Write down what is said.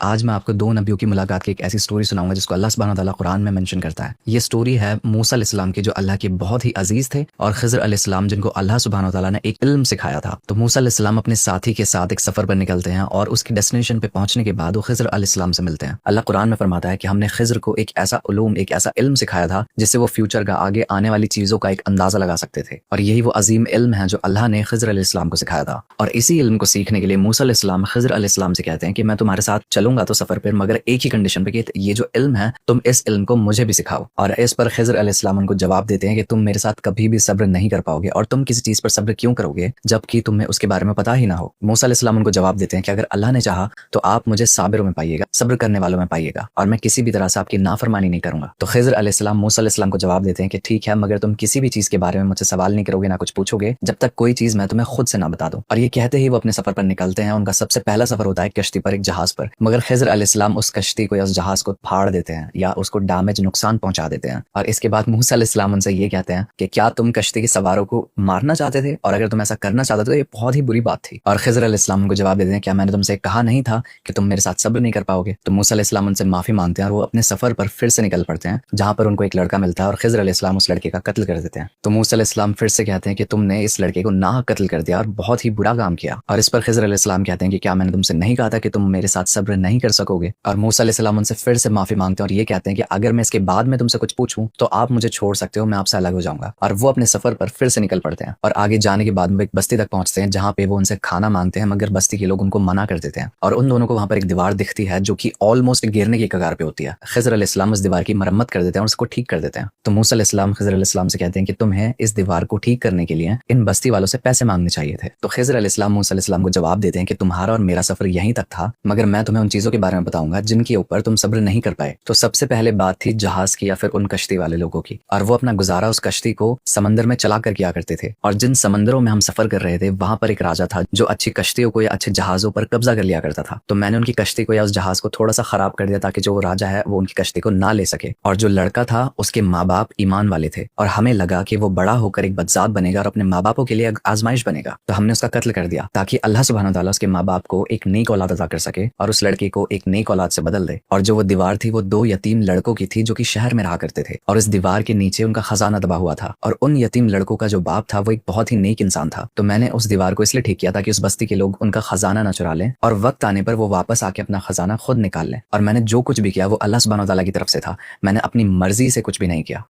आज मैं आपको दो नबियों की मुलाकात की एक ऐसी स्टोरी सुनाऊंगा जिसको अल्लाह सुब्हानहू व तआला कुरान में मेंशन करता है। ये स्टोरी है मूसा अलैहिस्सलाम की, जो अल्लाह के बहुत ही अजीज थे, और खिज़र अलैहिस्सलाम जिनको अल्लाह सुब्हानहू व तआला ने एक इल्म सिखाया था। तो मूसा अलैहिस्सलाम अपने साथी के साथ एक सफर पर निकलते हैं और उसकी डेस्टिनेशन पे पहुंचने के बाद वो खिज़र अलैहिस्सलाम से मिलते हैं। अल्लाह कुरान में फरमाता है कि हमने खिज़र को एक ऐसा उलूम, एक ऐसा इल्म सिखाया था जिससे वो फ्यूचर का, आगे आने वाली चीजों का एक अंदाजा लगा सकते थे। और यही वो अजीम इल्म है जो अल्लाह ने खिज़र अलैहिस्सलाम को सिखाया था। और इसी इल्म को सीखने के लिए मूसा अलैहिस्सलाम खिज़र अलैहिस्सलाम से कहते हैं कि मैं तुम्हारे साथ चलूंगा तो सफर पर, मगर एक ही कंडीशन पे कि ये जो इल्म है तुम इस इल्म को मुझे भी सिखाओ। और इस पर खिज़र अलैहिस्सलाम उनको जवाब देते हैं कि तुम मेरे साथ कभी भी सब्र नहीं कर पाओगे, और तुम किसी चीज पर सब्र क्यों करोगे जबकि तुम्हें उसके बारे में पता ही ना हो। मूसा अलैहिस्सलाम उनको जवाब देते हैं कि अगर अल्लाह ने चाहा तो आप मुझे साबिरों में पाइएगा, सब्र करने वालों में पाइएगा, और मैं किसी भी तरह से आपकी नाफरमानी नहीं करूंगा। तो खिज़र अलैहिस्सलाम मूसा अलैहिस्सलाम को जवाब देते हैं कि ठीक है, मगर तुम किसी भी चीज के बारे में मुझसे सवाल नहीं करोगे, ना कुछ पूछोगे, जब तक कोई चीज मैं तुम्हें खुद से ना बता दूं। और ये कहते ही वो अपने सफर पर निकलते हैं। उनका सबसे पहला सफर होता है कश्ती पर, एक जहाज पर। मगर खिज़र अलैहिस्सलाम उस कश्ती को या उस जहाज को फाड़ देते हैं या उसको डैमेज, नुकसान पहुंचा देते हैं। और इसके बाद मूसा अलैहिस्सलाम उनसे ये कहते हैं कि क्या तुम कश्ती के सवारों को मारना चाहते थे, और अगर तुम ऐसा करना चाहते थे तो ये बहुत ही बुरी बात थी। और खिज़र अलैहिस्सलाम उनको जवाब देते हैं, क्या मैंने तुमसे कहा नहीं था कि तुम मेरे साथ सब्र नहीं कर पाओगे। तो मूसा अलैहिस्सलाम उनसे माफी मांगते हैं और वो अपने सफर पर फिर से निकल पड़ते हैं, जहां पर उनको एक लड़का मिलता है और खिज़र अलैहिस्सलाम उस लड़के का कत्ल कर देते हैं। तो मूसा अलैहिस्सलाम फिर से कहते हैं कि तुमने इस लड़के को नाहक कत्ल कर दिया और बहुत ही बुरा काम किया। और इस पर खिज़र अलैहिस्सलाम कहते हैं कि क्या मैंने तुमसे नहीं कहा था कि तुम मेरे साथ सब्र नहीं कर सकोगे। और मूसा अलैहिस्सलाम उनसे फिर से माफी मांगते हैं और ये कहते हैं कि अगर मैं इसके बाद में तुमसे कुछ पूछूं तो आप मुझे छोड़ सकते हो, मैं आपसे अलग हो जाऊंगा। और वो अपने सफर पर फिर से निकल पड़ते हैं और आगे जाने के बाद वो एक बस्ती तक पहुंचते हैं, जहां पे वो उनसे खाना मांगते हैं, मगर बस्ती के लोग उनको मना कर देते हैं। और उन दोनों को वहां पर एक दीवार दिखती है जो कि ऑलमोस्ट गिरने की कगार पे होती है। खिज़र अलैहिस्सलाम उस दीवार की मरम्मत कर देते हैं और उसको ठीक कर देते हैं। तो मूसा अलैहिस्सलाम खिज़र अलैहिस्सलाम से कहते हैं कि तुम्हें इस दीवार को ठीक करने के लिए इन बस्ती वालों से पैसे मांगने चाहिए थे। तो खिज़र अलैहिस्सलाम मूसा अलैहिस्सलाम को जवाब देते हैं कि तुम्हारा और मेरा सफर यहीं तक था, मगर मैं तुम्हें उन चीजों के बारे में बताऊंगा जिनके ऊपर तुम सब्र नहीं कर पाए। तो सबसे पहले बात थी जहाज की या फिर उन कश्ती वाले लोगों की, और वो अपना गुजारा उस कश्ती को समंदर में चला कर किया करते थे। और जिन समंदरों में हम सफर कर रहे थे वहां पर एक राजा था जो अच्छी कश्तियों को या अच्छे जहाजों पर कब्जा कर लिया करता था। तो मैंने उनकी कश्ती को या उस जहाज को थोड़ा सा खराब कर दिया ताकि जो वो राजा है वो उनकी कश्ती को ना ले सके। और जो लड़का था उसके माँ बाप ईमान वाले थे, और हमें लगा कि वो बड़ा होकर एक बदजात बनेगा और अपने माँ बापों के लिए आजमाइश बनेगा। तो हमने उसका कत्ल कर दिया ताकि अल्लाह सुब्हानहू व तआला उसके माँ बाप को एक नेक औलाद अता कर सके और उस लड़के को एक नेक औलाद से बदल दे। और जो वो दीवार थी वो दो यतीम लड़कों की थी जो कि शहर में रहा करते थे, और इस दीवार के नीचे उनका खजाना दबा हुआ था। और उन यतीम लड़कों का जो बाप था वो एक बहुत ही नेक इंसान था। तो मैंने उस दीवार को इसलिए ठीक किया ताकि उस बस्ती के लोग उनका खजाना न चुरा लें और वक्त आने पर वो वापस आके अपना खजाना खुद निकाल लें। और मैंने जो कुछ भी किया वो अल्लाह सुब्हानहू व तआला की तरफ से था, मैंने अपनी मर्जी से कुछ भी नहीं किया।